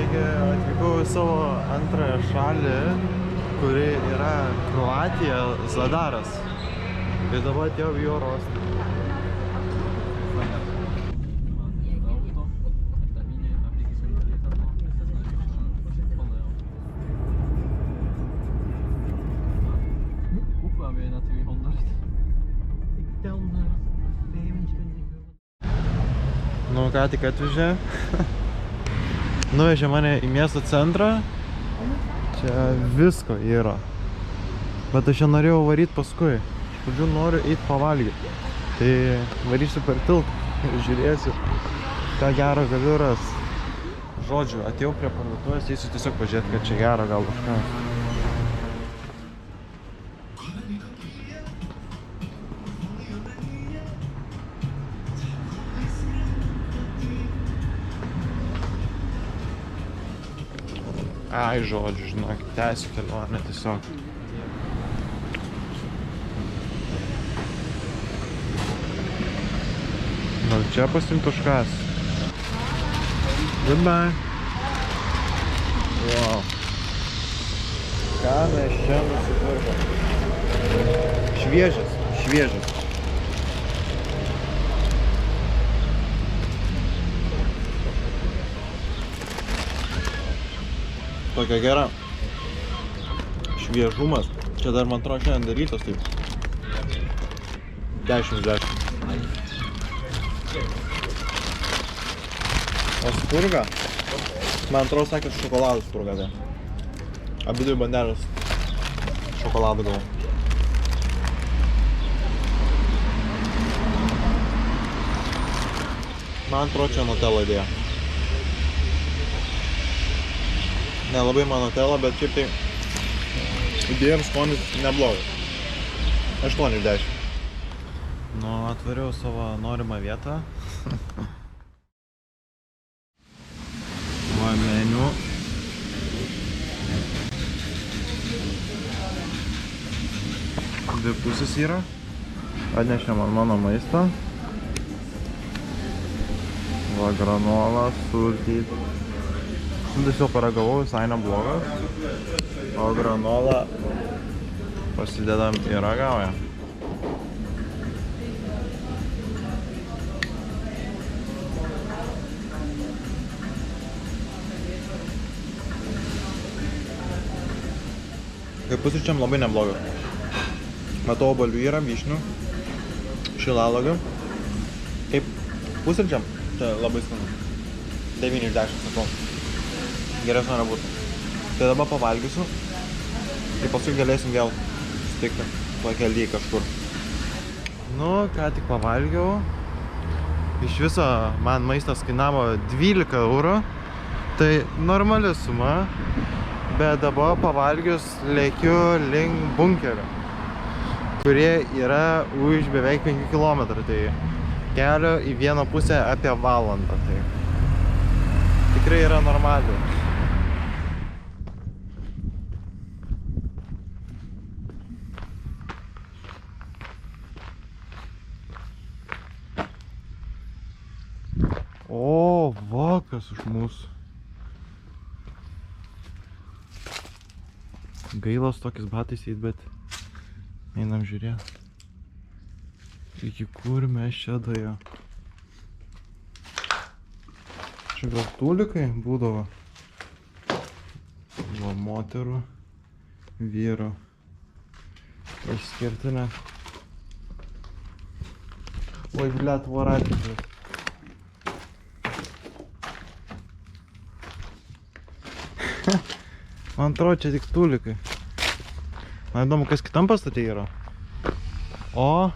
Taigi atvykau į savo antrąją šalį, kuri yra Kroatija, Zadaras. Ir dabar atėjau į oro uostą. Nu, ką tik atvežė. Nuvežė mane į miesto centrą. Čia visko yra. Bet aš čia norėjau varyti paskui. Iš pradžių noriu eiti pavalgyti. Tai varysiu per tiltą ir žiūrėsiu, ką gero galiu rasti. Žodžiu, atėjau prie parduotuvės, eisiu tiesiog pažiūrėti, kad čia gero gal kažką. Ai, žodžiu, žinok, tęsiu kelionę tiesiog. Gal čia pasimt kažkas? Goodbye. Wow. Ką mes čia nusipirkom? Šviežias. Tokia gera. Šviežumas. Čia dar man atrodo šiandien darytos taip. 10. O spurga? Man atrodo sakė šokoladų spurga. Abidvi bandelės šokoladų gavau. Man atrodo čia Nutella idėja. Nelabai man Nutella, bet šiaip tai idėja ir skonis neblogas. 8 iš 10. Nu, atvariau savo norimą vietą. Va meniu. Dvi pusės yra. Atnešė man mano maistą. Va granola, sultyt. Tiesiog paragavau, visai neblogas. O granolą pasidedam į ragaują. Kaip pusryčiam labai neblogas. Matau, obuolių yra, vyšnių, šilauogių. Kaip pusryčiam, čia labai skanu. 9 iš 10 sakau. Geresnio nebūtų. Tai dabar pavalgysiu ir paskui galėsim vėl sutikti pakely kažkur. Nu, ką tik pavalgiau. Iš viso man maistas kainavo 12 eurų. Tai normali suma. Bet dabar pavalgius lėkiu link bunkerio, kurie yra už beveik 5 km. Tai kelio į vieną pusę apie valandą. Tai tikrai yra normaliai. O, va, kas už mūsų. Gailas tokiais batais eit, bet einam žiūrėt. Iki kur mes čia daėjo. Čia gal tūlikai būdavo. Va, moterų, vyrų. Išskirtinė. Oi, blet, voratiklis. Man atrodo, čia tik tūlikai. Man įdomu, kas kitam pastate yra. O,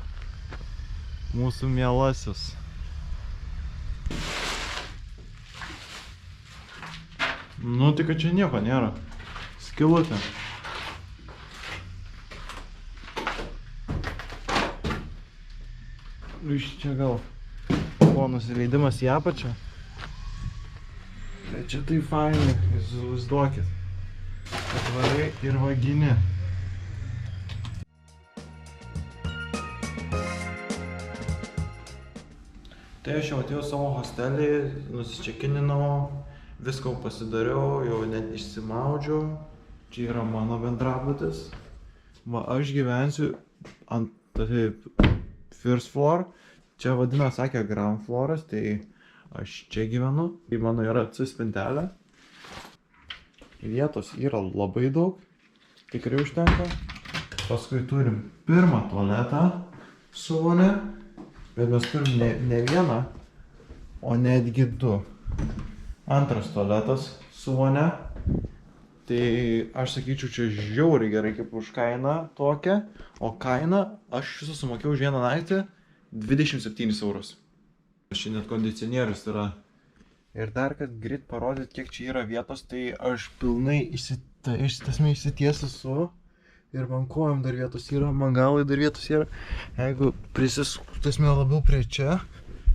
mūsų mielasis. Nu, tik kad čia nieko nėra. Skylutė. Iš čia gal buvo nusileidimas į apačią. Tai čia tai fainai, įsivaizduokit. Atvarai ir vagini. Tai aš jau atėjau savo hostelį, nusičekininau, Viską pasidariau, jau net išsimaudžiau. Čia yra mano bendrabutis. Va, aš gyvensiu ant first floor. Čia vadina, sakė, ground flooras, tai aš čia gyvenu. Tai mano yra spintelė. Vietos yra labai daug. Tikrai užtenka. Paskui turim pirmą tualetą su vonia. Bet mes turim ne vieną, o netgi du. Antras tualetas su vonia. Tai aš sakyčiau, čia žiauriai gerai kaip už kainą tokią. O kainą aš visą sumokėjau už vieną naktį 27 eurus. Čia net kondicionierius yra. Ir dar, kad greit parodyt, kiek čia yra vietos, tai aš pilnai išsitiesęs su. Ir man kojom dar vietos yra, man galai dar vietos yra. Jeigu prisiskutasime labiau prie čia,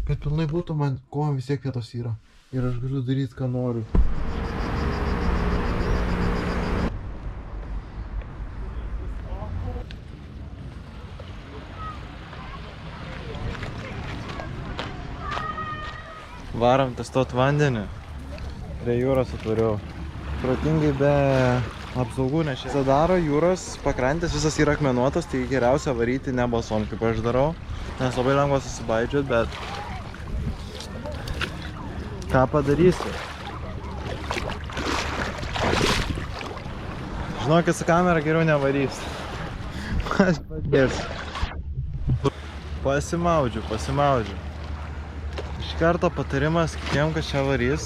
kad pilnai būtų, man kojom vis tiek vietos yra. Ir aš galiu daryti, ką noriu. Varom testuot vandenį. Prie jūros atvariau. Protingai be apsaugų, nes šis daro jūros pakrantės, visas yra akmenuotas, tai geriausia varyti ne basom, kaip aš darau. Nes labai lengva susibaidžiot, bet ką padarysi? Žinokit, su kamera geriau nevarys. Aš padėsiu. Pasimaudžiu. Iš karto patarimas kitiem, kas čia varys.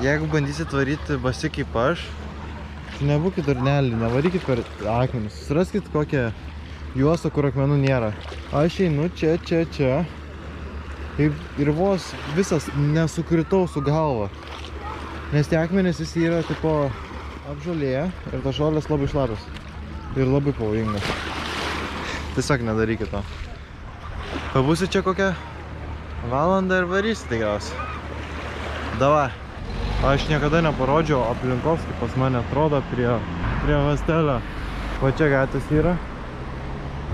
Jeigu bandysit varyti basi kaip aš, tai nebūkit durnelį, nevarykit per akmenis. Susiraskit kokią juostą, kur akmenų nėra. Aš einu čia. Ir vos visas nesukritau su galva. Nes tie akmenys visi yra tipo apžolėje ir tas žolės labai šlapios. Ir labai pavojingas. Tiesiog nedarykit to. Pabūsiu čia kokią valandą ir varysi tikriausiai. Davai. Aš niekada neparodžiau aplinkos, kaip pas mane atrodo prie hostelio. O čia gatvės yra.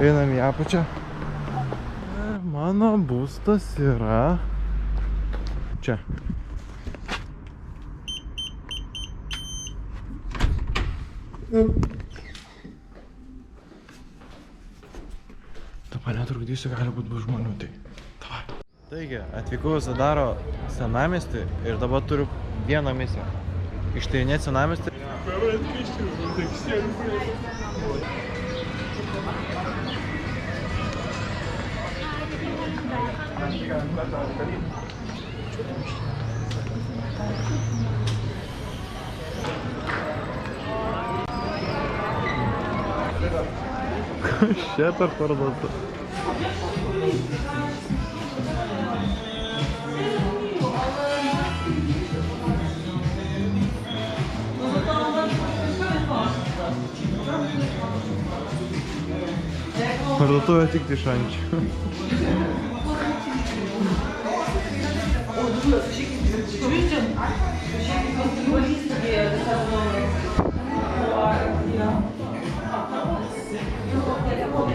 Einam į apačią. Ir mano būstas yra čia. Dabar netrukdysiu, gali būti bus žmonių, tai davai. Taigi, atvykau į Zadaro senamiestį ir dabar turiu vieną misiją. Ištyrinėti senamiestį. Kas čia per parduotuvę? Parduotuvė tik iš ančių.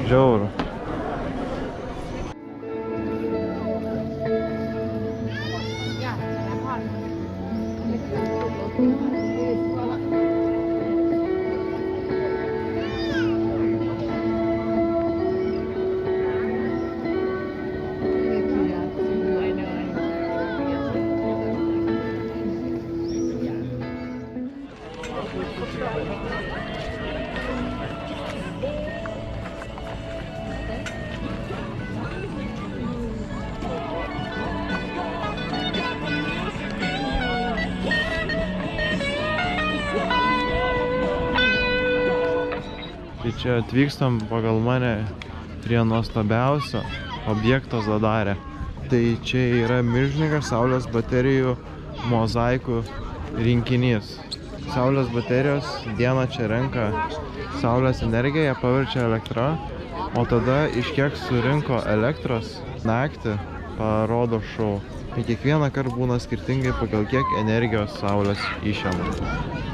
Žiauru. Tai čia atvykstam pagal mane prie nuostabiausio objekto Zadare. Tai čia yra milžiniškas saulės baterijų mozaikų rinkinys. Saulės baterijos dieną čia renka saulės energiją, ją paverčia elektra, o tada iš kiek surinko elektros naktį parodo šou. Tai kiekvieną kartą būna skirtingai pagal kiek energijos saulės išėmė.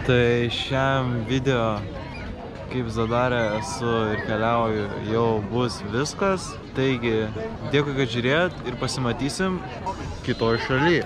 Tai šiam video kaip Zadare esu ir keliauju, jau bus viskas. Taigi, dėkui, kad žiūrėjot ir pasimatysim kitoj šaly.